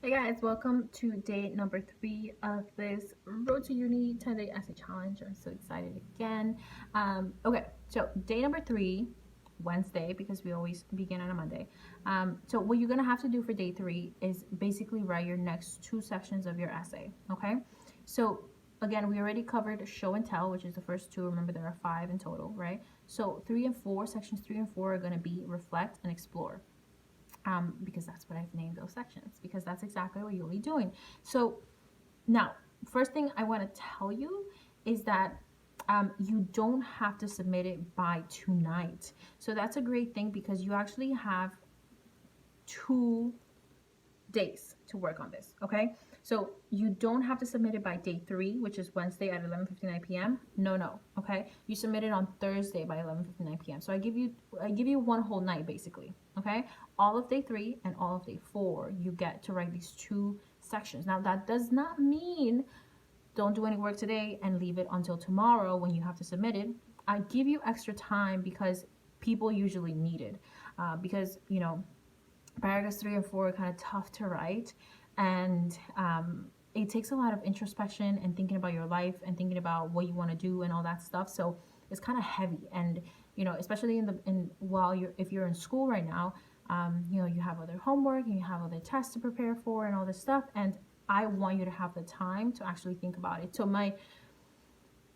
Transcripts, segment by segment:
Hey guys, welcome to day number 3 of this Road to Uni 10-day essay challenge. I'm so excited again. Okay, so day number 3, Wednesday, because we always begin on a Monday. So what you're gonna have to do for day 3 is basically write your next 2 sections of your essay. Okay, so again, we already covered show and tell, which is the first 2. Remember, there are 5 in total, right? So sections 3 and 4 are gonna be reflect and explore. Because that's what I've named those sections, because that's exactly what you'll be doing. So now, first thing I want to tell you is that you don't have to submit it by tonight. So that's a great thing because you actually have 2 days to work on this, okay? So you don't have to submit it by day 3, which is Wednesday at 11:59 p.m. No, okay? You submit it on Thursday by 11:59 p.m. So I give you one whole night basically, okay? All of day 3 and all of day 4, you get to write these 2 sections. Now that does not mean don't do any work today and leave it until tomorrow when you have to submit it. I give you extra time because people usually need it, because paragraphs 3 and 4 are kind of tough to write, and it takes a lot of introspection and thinking about your life and thinking about what you want to do and all that stuff. So it's kind of heavy, and especially if you're in school right now, you have other homework and you have other tests to prepare for and all this stuff, and I want you to have the time to actually think about it. So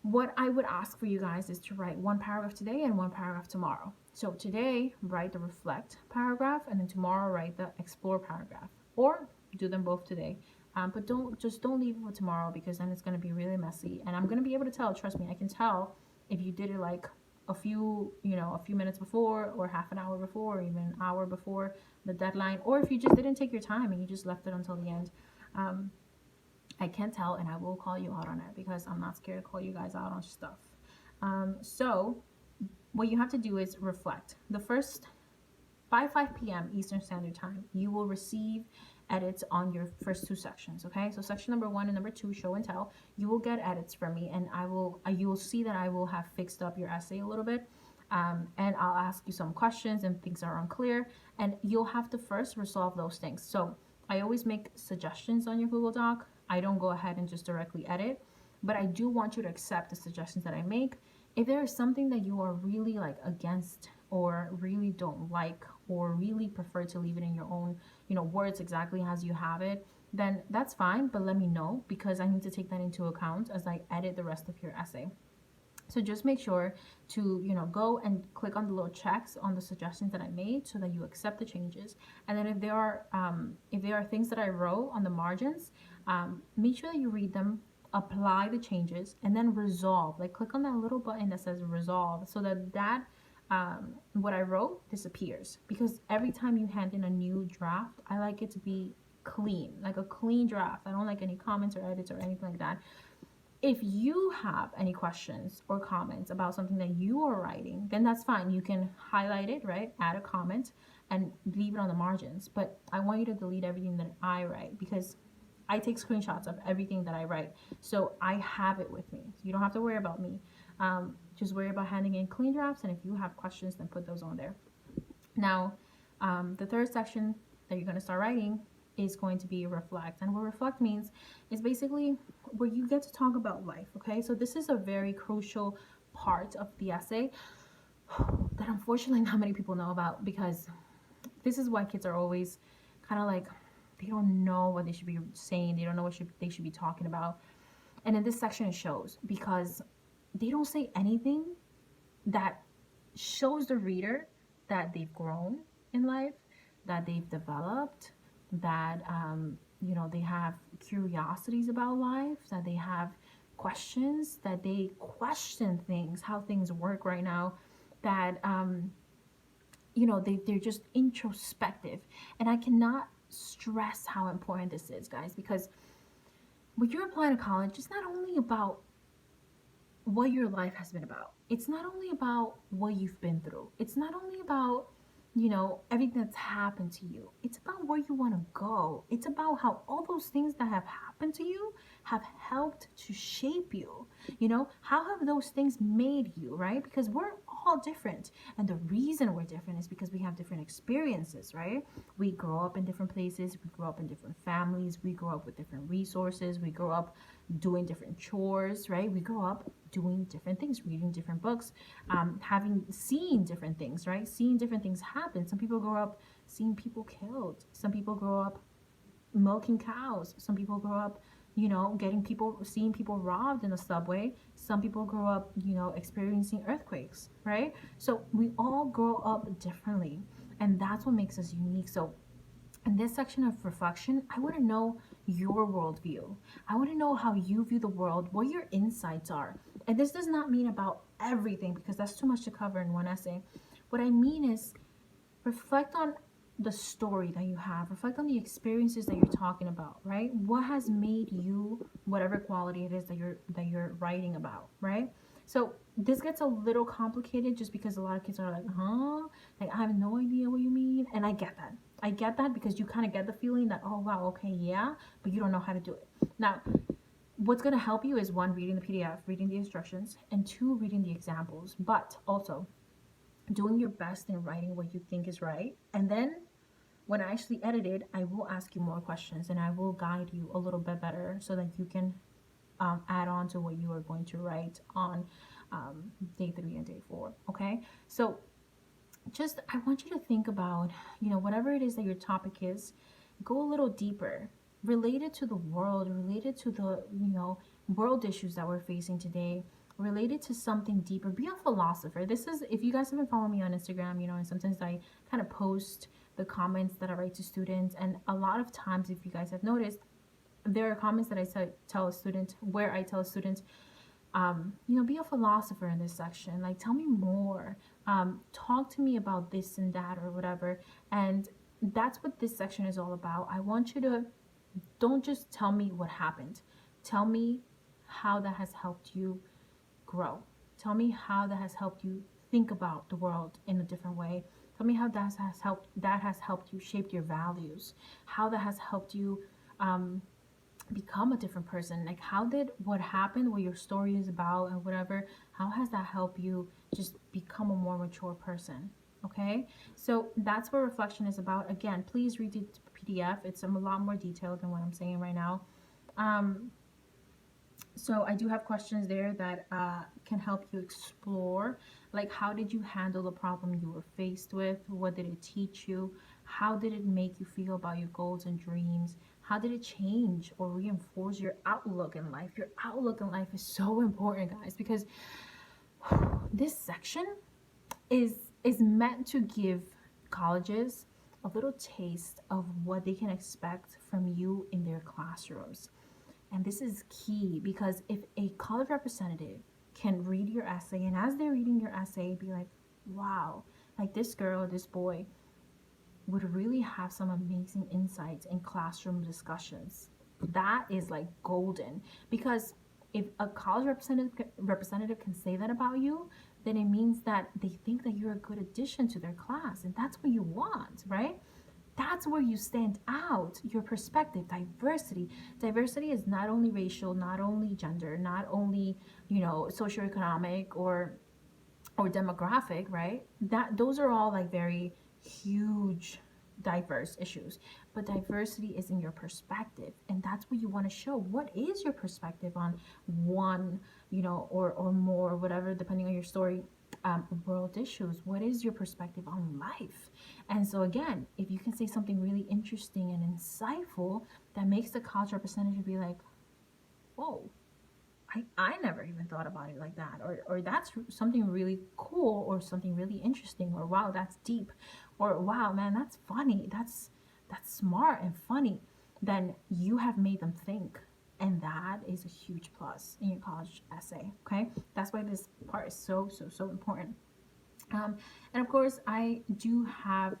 what I would ask for you guys is to write 1 paragraph today and 1 paragraph tomorrow. So today, write the reflect paragraph, and then tomorrow, write the explore paragraph. Or do them both today. But don't leave it for tomorrow, because then it's going to be really messy. And I'm going to be able to tell, trust me, I can tell if you did it like a few minutes before, or half an hour before, or even an hour before the deadline, or if you just didn't take your time and you just left it until the end. I can tell, and I will call you out on it because I'm not scared to call you guys out on stuff. So what you have to do is reflect. The first, by 5 p.m. Eastern Standard Time, you will receive edits on your first 2 sections, okay? So section number 1 and number 2, show and tell, you will get edits from me, and you will see that I will have fixed up your essay a little bit. And I'll ask you some questions and things are unclear, and you'll have to first resolve those things. So I always make suggestions on your Google Doc. I don't go ahead and just directly edit, but I do want you to accept the suggestions that I make. If there is something that you are really like against, or really don't like, or really prefer to leave it in your own words exactly as you have it, then that's fine, but let me know, because I need to take that into account as I edit the rest of your essay. So just make sure to go and click on the little checks on the suggestions that I made, so that you accept the changes. And then if there are things that I wrote on the margins, make sure that you read them, apply the changes, and then resolve. Like, click on that little button that says resolve, so that what I wrote disappears. Because every time you hand in a new draft, I like it to be clean, like a clean draft. I don't like any comments or edits or anything like that. If you have any questions or comments about something that you are writing, then that's fine. You can highlight it, right? Add a comment and leave it on the margins. But I want you to delete everything that I write, because I take screenshots of everything that I write. So I have it with me. So you don't have to worry about me. Just worry about handing in clean drafts. And if you have questions, then put those on there. Now, the third section that you're going to start writing is going to be reflect. And what reflect means is basically where you get to talk about life, okay? So this is a very crucial part of the essay that unfortunately not many people know about, because this is why kids are always kind of like, they don't know what they should be saying. They don't know what they should be talking about. And in this section, it shows, because they don't say anything that shows the reader that they've grown in life, that they've developed, that they have curiosities about life, that they have questions, that they question things, how things work right now, that they're just introspective. And I cannot stress how important this is, guys, because when you're applying to college, it's not only about what your life has been about. It's not only about what you've been through. It's not only about everything that's happened to you. It's about where you want to go. It's about how all those things that have happened to you have helped to shape you. You know, how have those things made you, right? Because we're all different. And the reason we're different is because we have different experiences, right? We grow up in different places, we grow up in different families, we grow up with different resources, we grow up doing different chores, right? We grow up doing different things, reading different books, having seen different things, right? Seeing different things happen. Some people grow up seeing people killed. Some people grow up milking cows. Some people grow up, you know, seeing people robbed in the subway. Some people grow up, you know, experiencing earthquakes, right? So we all grow up differently, and that's what makes us unique. So in this section of reflection, I want to know your worldview. I want to know how you view the world, what your insights are. And this does not mean about everything because that's too much to cover in one essay. What I mean is reflect on the story that you have, reflect on the experiences that you're talking about, right? What has made you whatever quality it is that you're writing about, right? So this gets a little complicated just because a lot of kids are like, huh, like I have no idea what you mean. And I get that because you kind of get the feeling that, oh wow, okay, yeah, but you don't know how to do it. Now, what's going to help you is one, reading the PDF, reading the instructions, and two, reading the examples, but also doing your best in writing what you think is right. And then when I actually edit it, I will ask you more questions and I will guide you a little bit better so that you can add on to what you are going to write on day 3 and day 4. Okay, so just I want you to think about, you know, whatever it is that your topic is, go a little deeper, related to the world, related to the, you know, world issues that we're facing today, related to something deeper. Be a philosopher. This is, if you guys have been following me on Instagram, you know, and sometimes I kind of post the comments that I write to students, and a lot of times, if you guys have noticed, there are comments that tell a student, where I tell a student, you know, be a philosopher in this section. Like, tell me more. Talk to me about this and that or whatever. And that's what this section is all about. I want you to don't just tell me what happened. Tell me how that has helped you grow. Tell me how that has helped you think about the world in a different way. Tell me how that has helped you shape your values. How that has helped you become a different person. Like, how did what happened, what your story is about and whatever, how has that helped you just become a more mature person? Okay, so that's what reflection is about. Again, please read the PDF. It's a lot more detailed than what I'm saying right now. um, so I do have questions there that can help you explore, like, how did you handle the problem you were faced with? What did it teach you? How did it make you feel about your goals and dreams? How did it change or reinforce your outlook in life? Your outlook in life is so important, guys, because this section is is meant to give colleges a little taste of what they can expect from you in their classrooms. And this is key because if a college representative can read your essay, and as they're reading your essay, be like, wow, like this girl or this boy would really have some amazing insights in classroom discussions. That is like golden, because if a college representative can say that about you, then it means that they think that you're a good addition to their class, and that's what you want, right? That's where you stand out. Your perspective, diversity is not only racial, not only gender, not only, you know, socioeconomic or demographic, right? That those are all like very huge diverse issues, but diversity is in your perspective, and that's what you want to show. What is your perspective on one, you know, or more, whatever, depending on your story, world issues? What is your perspective on life? And so again, if you can say something really interesting and insightful that makes the college representative be like, whoa, I never even thought about it like that, or that's something really cool, or something really interesting, or wow, that's deep, or wow, man, that's funny, that's smart and funny, then you have made them think, and that is a huge plus in your college essay. Okay, that's why this part is so important. And of course, I do have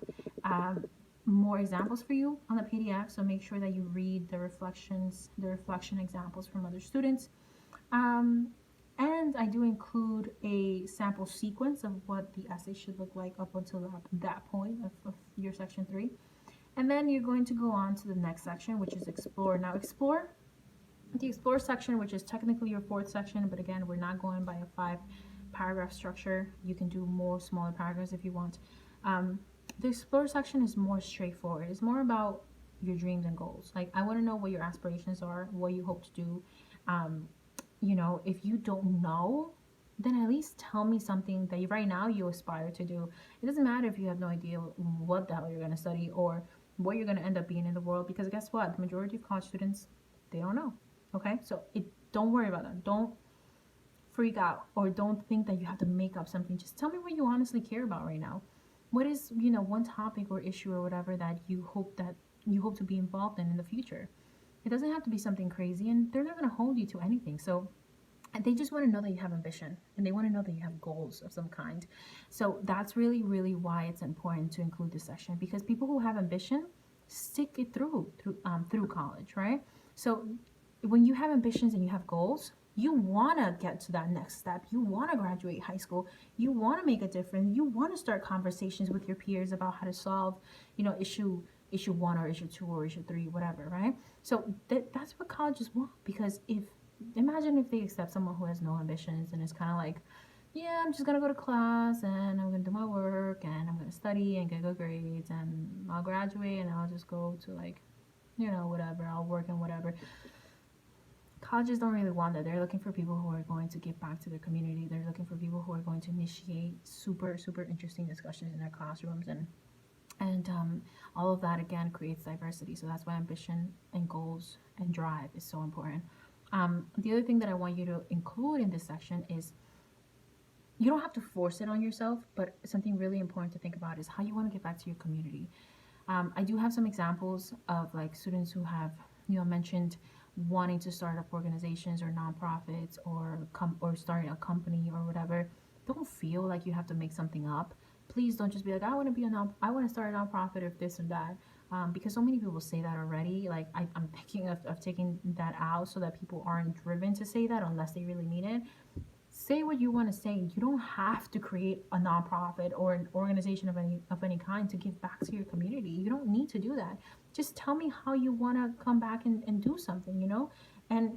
more examples for you on the PDF, so make sure that you read the reflection examples from other students. um, and I do include a sample sequence of what the essay should look like up until that point of your section 3. And then you're going to go on to the next section, which is explore. Now, explore The explore section, which is technically your fourth section, but again, we're not going by a 5 paragraph structure. You can do more smaller paragraphs if you want. The explore section is more straightforward. It's more about your dreams and goals. Like, I want to know what your aspirations are, what you hope to do. If you don't know, then at least tell me something that right now you aspire to do. It doesn't matter if you have no idea what the hell you're going to study or what you're going to end up being in the world, because guess what? The majority of college students, they don't know. Okay? So don't worry about that. Don't freak out or don't think that you have to make up something. Just tell me what you honestly care about right now. What is, one topic or issue or whatever that you hope to be involved in the future. It doesn't have to be something crazy, and they're not going to hold you to anything. So they just want to know that you have ambition, and they want to know that you have goals of some kind. So that's really, really why it's important to include this section, because people who have ambition stick it through college, right? So when you have ambitions and you have goals, you want to get to that next step. You want to graduate high school. You want to make a difference. You want to start conversations with your peers about how to solve, issue 1 or issue 2 or issue 3, whatever, right? So that's what colleges want, because imagine if they accept someone who has no ambitions and is kind of like, yeah, I'm just gonna go to class and I'm gonna do my work and I'm gonna study and get good grades and I'll graduate and I'll just go to whatever, I'll work and whatever. Colleges don't really want that. They're looking for people who are going to give back to their community. They're looking for people who are going to initiate super, super interesting discussions in their classrooms, and all of that again creates diversity. So that's why ambition and goals and drive is so important. The other thing that I want you to include in this section is, you don't have to force it on yourself, but something really important to think about is how you want to get back to your community. I do have some examples of like students who have mentioned wanting to start up organizations or nonprofits or starting a company or whatever. Don't feel like you have to make something up. Please don't just be like, I want to start a nonprofit or this or that. Because so many people say that already. Like I'm thinking of taking that out so that people aren't driven to say that unless they really mean it. Say what you want to say. You don't have to create a nonprofit or an organization of any kind to give back to your community. You don't need to do that. Just tell me how you want to come back and do something, and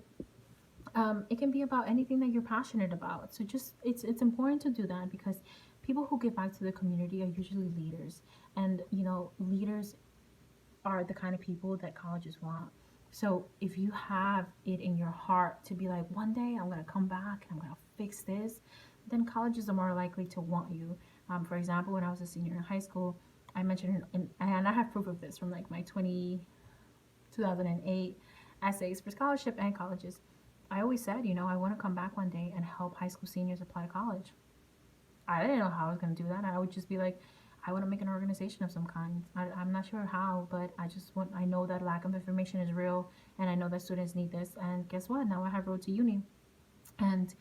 it can be about anything that you're passionate about. So just it's important to do that, because people who give back to the community are usually leaders, and leaders are the kind of people that colleges want. So if you have it in your heart to be like, one day I'm going to come back and I'm going to fix this, then colleges are more likely to want you. For example, when I was a senior in high school, I mentioned, and I have proof of this from like my 2008 essays for scholarship and colleges. I always said, I want to come back one day and help high school seniors apply to college. I didn't know how I was going to do that. I would just be like, I want to make an organization of some kind. I'm not sure how, but I know that lack of information is real, and I know that students need this. And guess what? Now I have Road to Uni. And,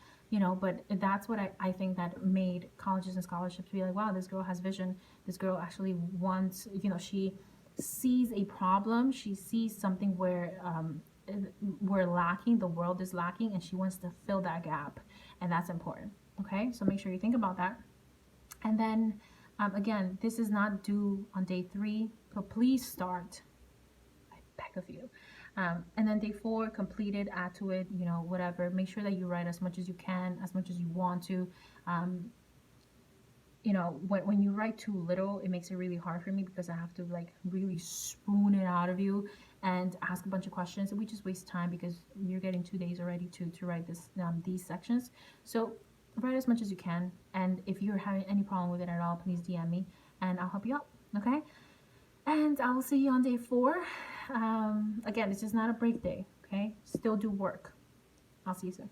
but that's what I think that made colleges and scholarships be like, wow, this girl has vision. This girl actually wants, she sees a problem. She sees something where we're lacking, the world is lacking, and she wants to fill that gap. And that's important. Okay, so make sure you think about that. And then again, this is not due on day 3, so please start. I beg of you. And then day 4, completed, add to it, whatever. Make sure that you write as much as you can, as much as you want to. When you write too little, it makes it really hard for me, because I have to like really spoon it out of you and ask a bunch of questions, and we just waste time because you're getting 2 days already to write these sections. So write as much as you can, and if you're having any problem with it at all, please DM me and I'll help you out. Okay, and I will see you on day 4. Again, this is not a break day. Okay, still do work. I'll see you soon.